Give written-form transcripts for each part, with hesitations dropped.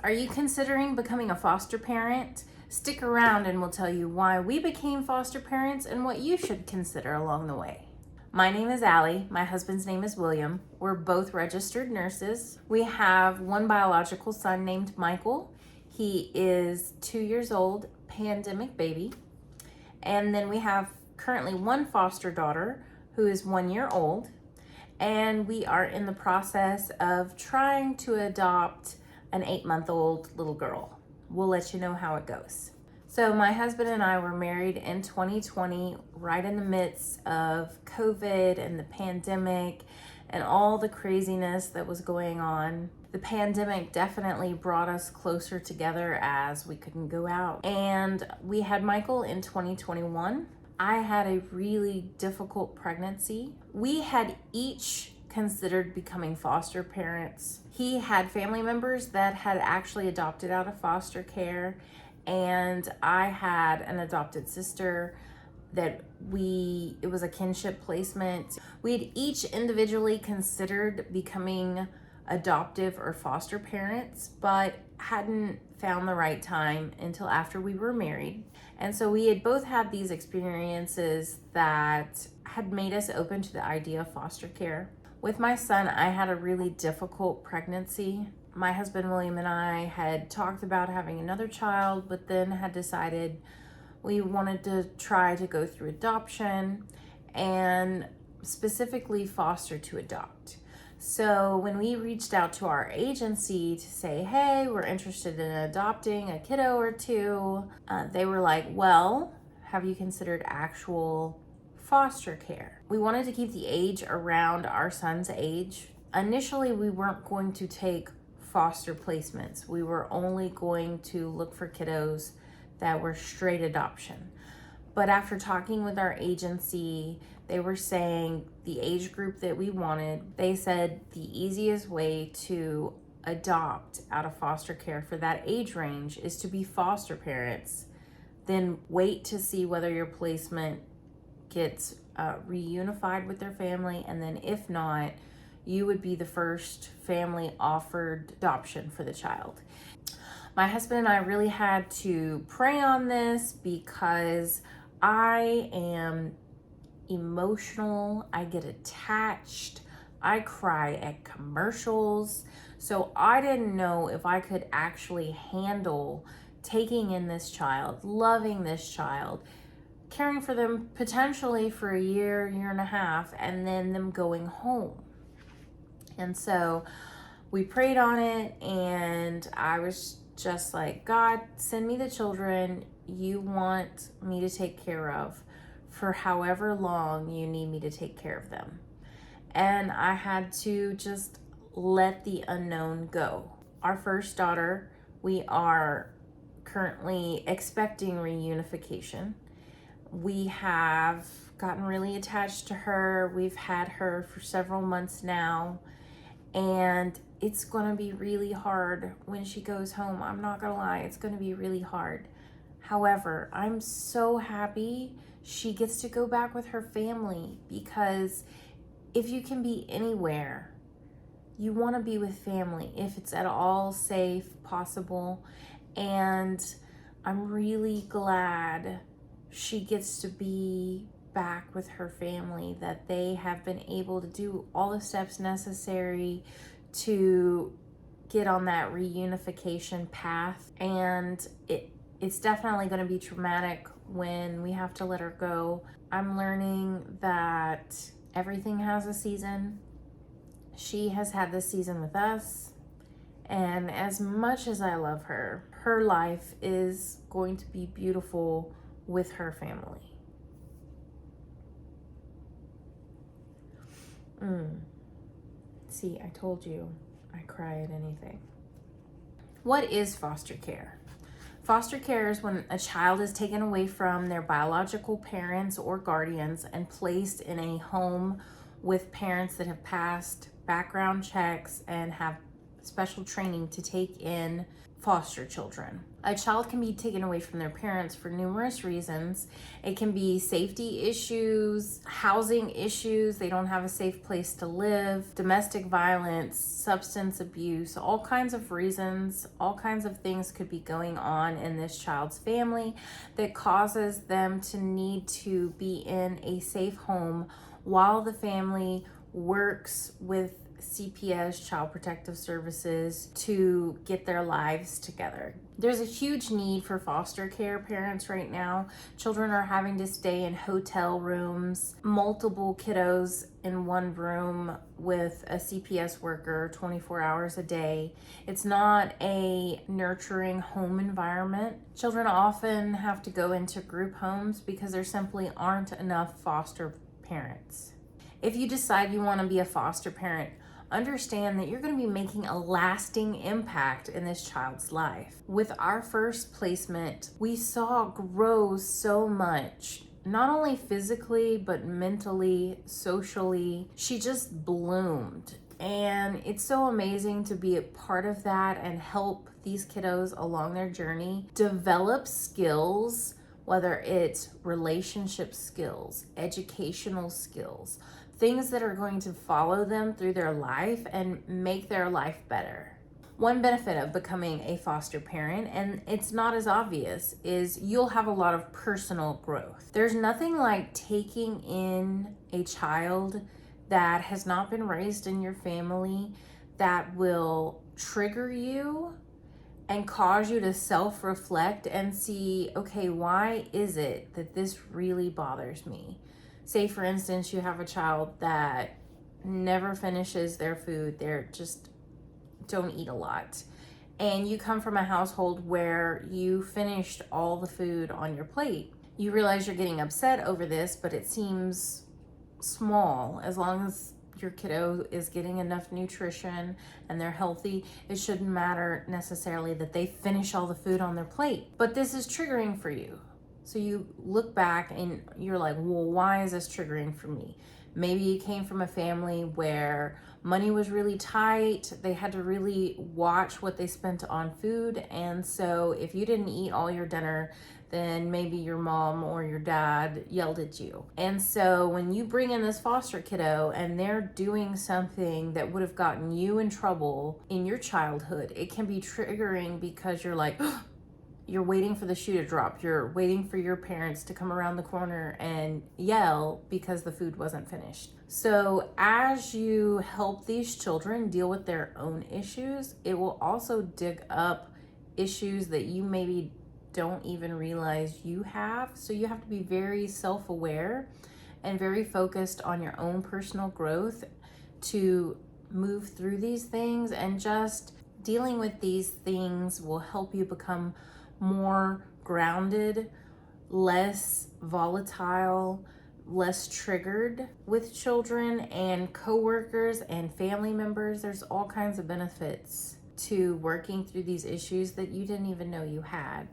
Are you considering becoming a foster parent? Stick around and we'll tell you why we became foster parents and what you should consider along the way. My name is Allie. My husband's name is William. We're both registered nurses. We have one biological son named Michael. He is 2 years old, pandemic baby. And then we have currently one foster daughter who is 1 year old. And we are in the process of trying to adopt an 8-month-old little girl. We'll let you know how it goes. So my husband and I were married in 2020, right in the midst of COVID and the pandemic and all the craziness that was going on. The pandemic definitely brought us closer together as we couldn't go out. And we had Michael in 2021. I had a really difficult pregnancy. We had each considered becoming foster parents. He had family members that had actually adopted out of foster care, and I had an adopted sister that it was a kinship placement. We had each individually considered becoming adoptive or foster parents, but hadn't found the right time until after we were married. And so we had both had these experiences that had made us open to the idea of foster care. With my son, I had a really difficult pregnancy. My husband, William, and I had talked about having another child, but then had decided we wanted to try to go through adoption and specifically foster to adopt. So when we reached out to our agency to say, hey, we're interested in adopting a kiddo or two, they were like, well, have you considered actual foster care? We wanted to keep the age around our son's age. Initially, we weren't going to take foster placements. We were only going to look for kiddos that were straight adoption. But after talking with our agency, they were saying the age group that we wanted, they said the easiest way to adopt out of foster care for that age range is to be foster parents, then wait to see whether your placement gets reunified with their family, and then if not, you would be the first family offered adoption for the child. My husband and I really had to pray on this because I am emotional, I get attached, I cry at commercials. So I didn't know if I could actually handle taking in this child, loving this child, caring for them potentially for a year and a half, and then them going home. And so we prayed on it, and I was just like, God, send me the children you want me to take care of for however long you need me to take care of them. And I had to just let the unknown go. Our first daughter, we are currently expecting reunification. We have gotten really attached to her. We've had her for several months now, and it's gonna be really hard when she goes home. I'm not gonna lie, it's gonna be really hard. However, I'm so happy she gets to go back with her family, because if you can be anywhere, you wanna be with family if it's at all safe, possible. And I'm really glad she gets to be back with her family, that they have been able to do all the steps necessary to get on that reunification path. And it's definitely going to be traumatic when we have to let her go. I'm learning that everything has a season. She has had this season with us, and as much as I love her, her life is going to be beautiful with her family. See, I told you I cry at anything. What is foster care? Foster care is when a child is taken away from their biological parents or guardians and placed in a home with parents that have passed background checks and have special training to take in foster children. A child can be taken away from their parents for numerous reasons. It can be safety issues, housing issues, they don't have a safe place to live, domestic violence, substance abuse, all kinds of reasons, all kinds of things could be going on in this child's family that causes them to need to be in a safe home while the family works with CPS, Child Protective Services, to get their lives together. There's a huge need for foster care parents right now. Children are having to stay in hotel rooms, multiple kiddos in one room with a CPS worker 24 hours a day. It's not a nurturing home environment. Children often have to go into group homes because there simply aren't enough foster parents. If you decide you want to be a foster parent, understand that you're going to be making a lasting impact in this child's life. With our first placement, we saw grow so much, not only physically, but mentally, socially. She just bloomed. And it's so amazing to be a part of that and help these kiddos along their journey develop skills, whether it's relationship skills, educational skills, things that are going to follow them through their life and make their life better. One benefit of becoming a foster parent, and it's not as obvious, is you'll have a lot of personal growth. There's nothing like taking in a child that has not been raised in your family that will trigger you and cause you to self-reflect and see, okay, why is it that this really bothers me? Say, for instance, you have a child that never finishes their food. They're just don't eat a lot. And you come from a household where you finished all the food on your plate. You realize you're getting upset over this, but it seems small. As long as your kiddo is getting enough nutrition and they're healthy, it shouldn't matter necessarily that they finish all the food on their plate. But this is triggering for you. So you look back and you're like, well, why is this triggering for me? Maybe you came from a family where money was really tight. They had to really watch what they spent on food. And so if you didn't eat all your dinner, then maybe your mom or your dad yelled at you. And so when you bring in this foster kiddo and they're doing something that would have gotten you in trouble in your childhood, it can be triggering because you're like, you're waiting for the shoe to drop. You're waiting for your parents to come around the corner and yell because the food wasn't finished. So as you help these children deal with their own issues, it will also dig up issues that you maybe don't even realize you have. So you have to be very self-aware and very focused on your own personal growth to move through these things, and just dealing with these things will help you become more grounded, less volatile, less triggered with children and coworkers and family members. There's all kinds of benefits to working through these issues that you didn't even know you had.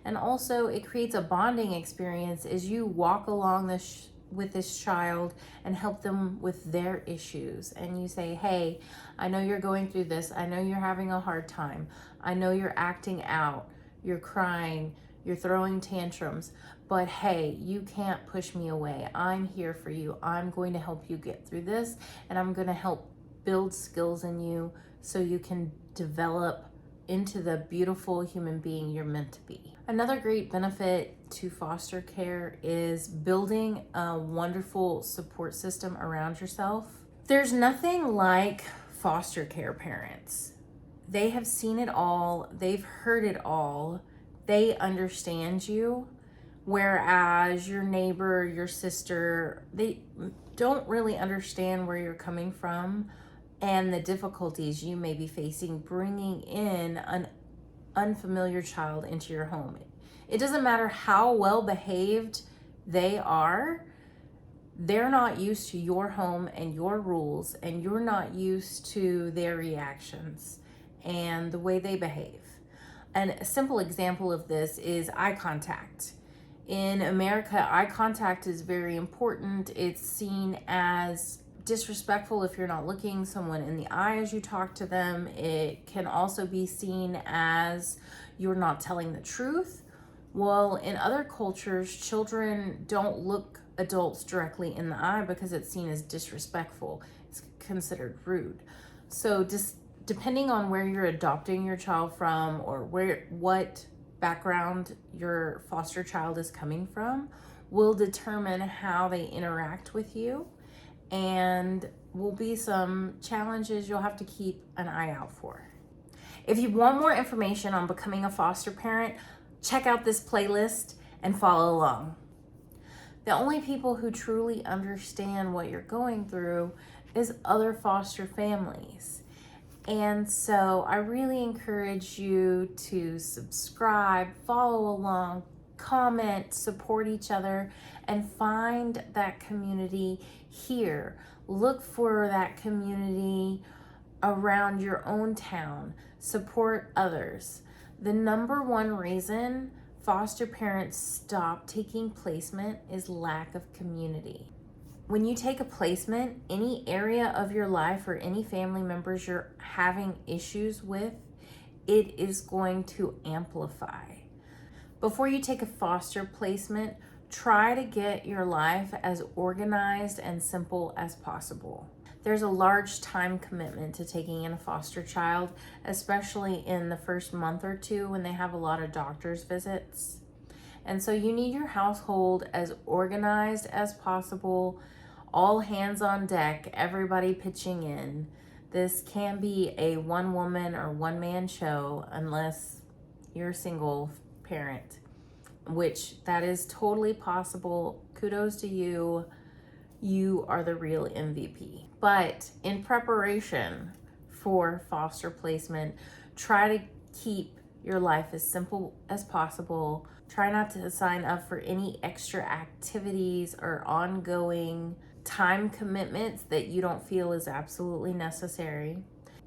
And also it creates a bonding experience as you walk along this with this child and help them with their issues. And you say, hey, I know you're going through this. I know you're having a hard time. I know you're acting out. You're crying, you're throwing tantrums, but hey, you can't push me away. I'm here for you. I'm going to help you get through this, and I'm going to help build skills in you so you can develop into the beautiful human being you're meant to be. Another great benefit to foster care is building a wonderful support system around yourself. There's nothing like foster care parents. They have seen it all. They've heard it all. They understand you. Whereas your neighbor, your sister, they don't really understand where you're coming from and the difficulties you may be facing bringing in an unfamiliar child into your home. It doesn't matter how well behaved they are. They're not used to your home and your rules, and you're not used to their reactions and the way they behave. And a simple example of this is eye contact. In America, eye contact is very important. It's seen as disrespectful if you're not looking someone in the eye as you talk to them. It can also be seen as you're not telling the truth. Well, in other cultures, children don't look adults directly in the eye because it's seen as disrespectful. It's considered rude. So just depending on where you're adopting your child from, or what background your foster child is coming from, will determine how they interact with you, and will be some challenges you'll have to keep an eye out for. If you want more information on becoming a foster parent, check out this playlist and follow along. The only people who truly understand what you're going through is other foster families. And so I really encourage you to subscribe, follow along, comment, support each other, and find that community here. Look for that community around your own town. Support others. The number one reason foster parents stop taking placement is lack of community. When you take a placement, any area of your life or any family members you're having issues with, it is going to amplify. Before you take a foster placement, try to get your life as organized and simple as possible. There's a large time commitment to taking in a foster child, especially in the first month or two when they have a lot of doctor's visits. And so you need your household as organized as possible, all hands on deck, everybody pitching in. This can be a one woman or one man show unless you're a single parent, which that is totally possible. Kudos to you. You are the real MVP. But in preparation for foster placement, try to keep your life as simple as possible. Try not to sign up for any extra activities or ongoing time commitments that you don't feel is absolutely necessary.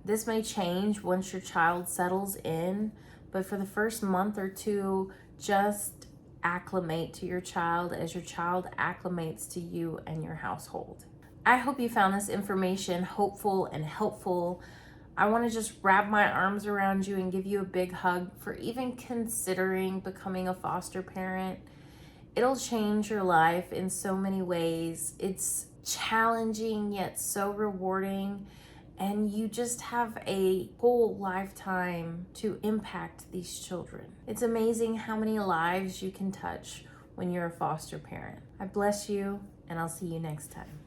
This may change once your child settles in, but for the first month or two, just acclimate to your child as your child acclimates to you and your household. I hope you found this information hopeful and helpful. I want to just wrap my arms around you and give you a big hug for even considering becoming a foster parent. It'll change your life in so many ways. It's challenging yet so rewarding, and you just have a whole lifetime to impact these children. It's amazing how many lives you can touch when you're a foster parent. I bless you, and I'll see you next time.